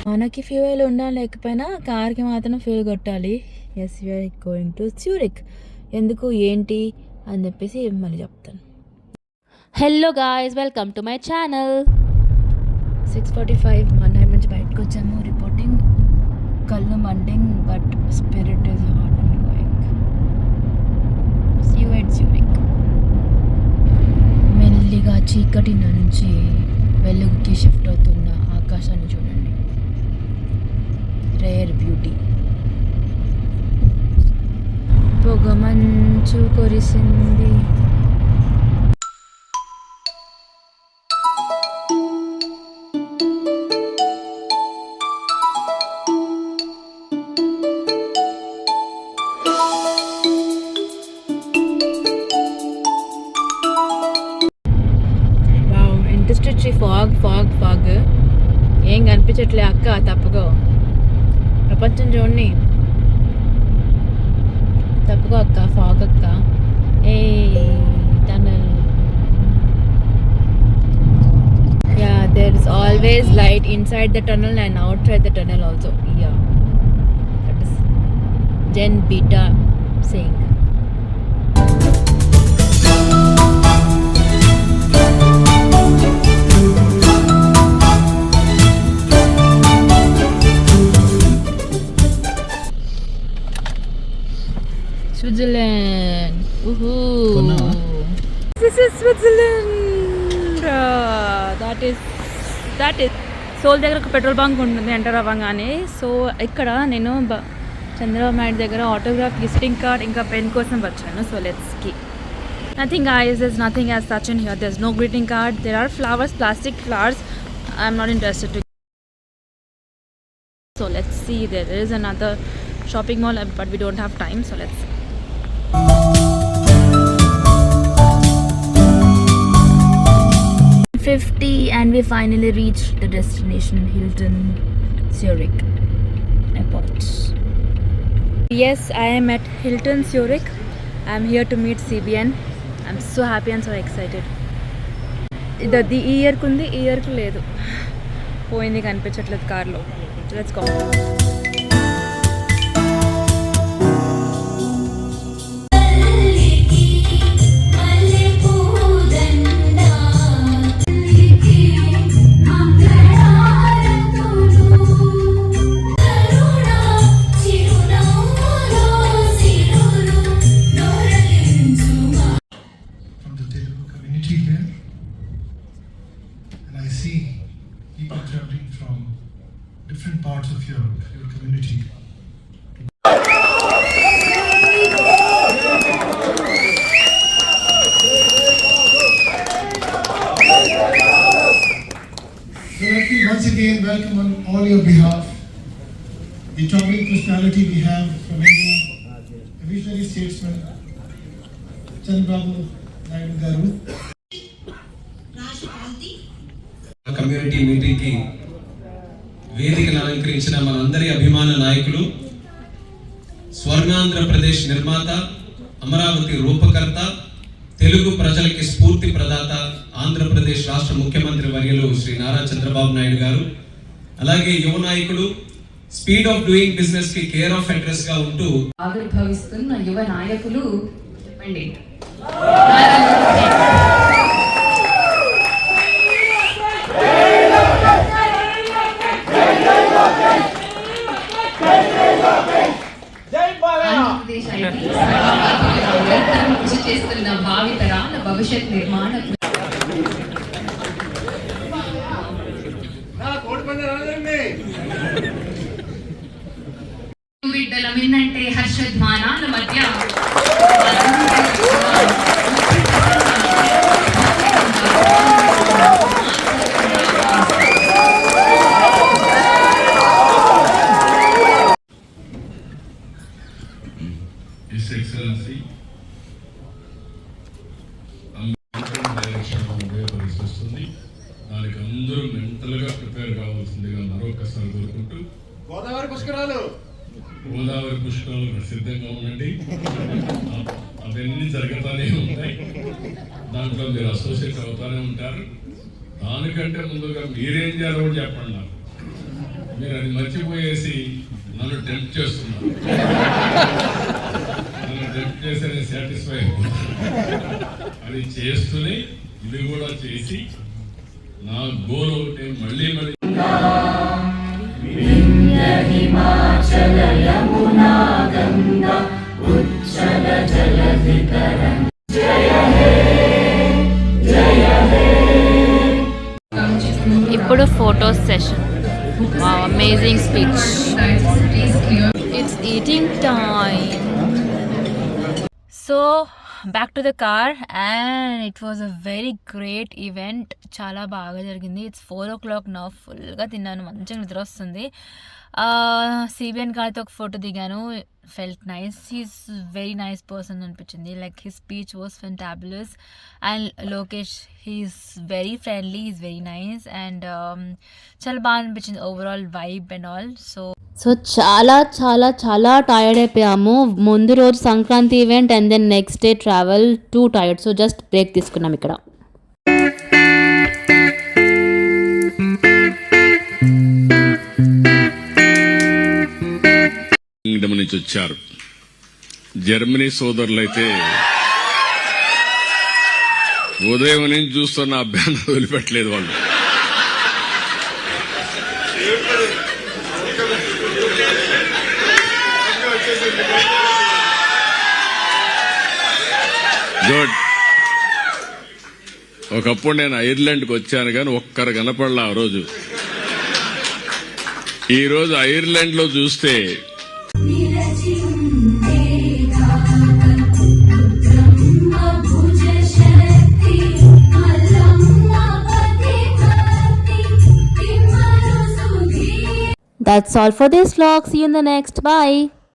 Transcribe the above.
మనకి ఫ్యూయల్ ఉన్నా లేకపోయినా కార్కి మాత్రం ఫ్యూయల్ కొట్టాలి. Yes we're going to Zurich. ఎందుకు ఏంటి అని చెప్పేసి మళ్ళీ చెప్తాను. Hello guys, welcome to my channel. 6:45 మండై నుంచి బయటకు వచ్చాము. రిపోర్టింగ్ కళ్ళు మండింగ్ but spirit is hot and going. See you at Zurich. మెల్లిగా చీకటి నుంచి వెలుగుకి షిఫ్ట్ అవుతున్న ఆకాశాన్ని చూడండి. Rare beauty. పొగ మంచు కురిసింది. ఇంటర్స్టేట్ ఫాగ్ ఫాగ్ ఫాగ్ ఏం కనిపించట్లే అక్క. తప్పుకో, ప్రపంచం చూడండి. తప్పుకో అక్క, ఫాగ్ అక్క. A tunnel. Yeah, there is always light inside the tunnel and outside the tunnel also. Yeah, that is Gen Beta saying. Switzerland. Woohoo. This is Switzerland. That is సోల్ దగ్గర ఒక పెట్రోల్ బంక్ ఉంటుంది enter అవ్వగానే. So ఇక్కడ నేను చంద్రబాబు నాయుడు దగ్గర autograph, visiting card ఇంకా pen కోసం వచ్చాను. సో లెట్స్ కి nothing guys, there's nothing as such in here. There's no greeting card. There are flowers, plastic flowers. I'm not interested to. So let's see. There is another shopping mall but we don't have time, so let's see. 50 and we finally reached the destination, Hilton Zurich Airport. Yes, I am at Hilton Zurich. I am here to meet CBN. I'm so happy and so excited. ఇది ఈ ఇయర్కి ఉంది, ఈ ఇయర్కి లేదు. పోయింది, కనిపించట్లేదు కార్లో. Let's go. Different parts of your community. So let me once again welcome on all your behalf the towering personality we have from India, a visionary statesman, Chandrababu Naidu Garu. Community మీటింగ్కి వేదికను అలంకరించిన మనందరి అభిమాన నాయకులు, స్వర్ణాంధ్రప్రదేశ్ నిర్మాత, అమరావతి రూపకర్త, తెలుగు ప్రజలకి స్ఫూర్తి ప్రదాత, ఆంధ్రప్రదేశ్ రాష్ట్ర ముఖ్యమంత్రి వర్యులు శ్రీ నారా చంద్రబాబు నాయుడు గారు, అలాగే యువ నాయకులు, స్పీడ్ ఆఫ్ డూయింగ్ బిజినెస్ కి కేర్ ఆఫ్ అడ్రస్ గా ఉంటూ ఆవిర్భవిస్తున్న యువ నాయకులు చెప్పండి. కృషి చేస్తున్న భావితరాల భవిష్యత్ నిర్మాణ బిడ్డల మిన్నంటే హర్షధ్వానాల మధ్య His Excellency, డైరెక్షన్ పరిస్థితుంది. దానికి అందరూ మెంటల్గా ప్రిపేర్ కావాల్సిందిగా మరొకసారి కోరుకుంటూ, గోదావరి పుష్కరాలు సిద్ధంగా ఉండండి. అవన్నీ జరుగుతూనే ఉంటాయి. దాంట్లో మీరు అసోసియేట్ అవుతూనే ఉంటారు. దానికంటే ముందుగా మీరేం చేయాలో కూడా చెప్పండి. నాకు మీరు అది మర్చిపోయేసి నన్ను టెంప్ట్ చేస్తున్నారు. నన్ను టెంప్ట్ చేసి నేను సాటిస్ఫై అది చేస్తూనే ఇది కూడా చేసి నా గోల్ ఒకటే మళ్ళీ మళ్ళీ ఇప్పుడు photo session. Amazing speech. It's eating time. So back to the car and it was a very great event. చాలా బాగా జరిగింది. ఇట్స్ 4 o'clock నా. ఫుల్గా తిన్నాను, మంచిగా నిద్ర వస్తుంది. సిబిఎన్ గారితో ఒక ఫోటో దిగాను. Felt nice. He's very nice person అనిపించింది. Like his speech was fantabulous. And Lokesh, he's very friendly, he's very nice. And చాలా బాగా అనిపించింది overall vibe and all. So చాలా చాలా చాలా టైర్డ్ అయిపోయాము. ముందు రోజు Sankranti event and then next day travel, too tired. So just break తీసుకున్నాం ఇక్కడ. కింగ్డమ్ నుంచి వచ్చారు. జర్మనీ సోదరులైతే ఉదయం నుంచి చూస్తున్న అభ్యాన్ని వదిలిపెట్టలేదు వాళ్ళు. గుడ్. ఒకప్పుడు నేను ఐర్లాండ్కి వచ్చాను కానీ ఒక్కరు కనపడలా ఆ రోజు. ఈ రోజు ఐర్లాండ్ లో చూస్తే That's all for this vlog. See you in the next. Bye.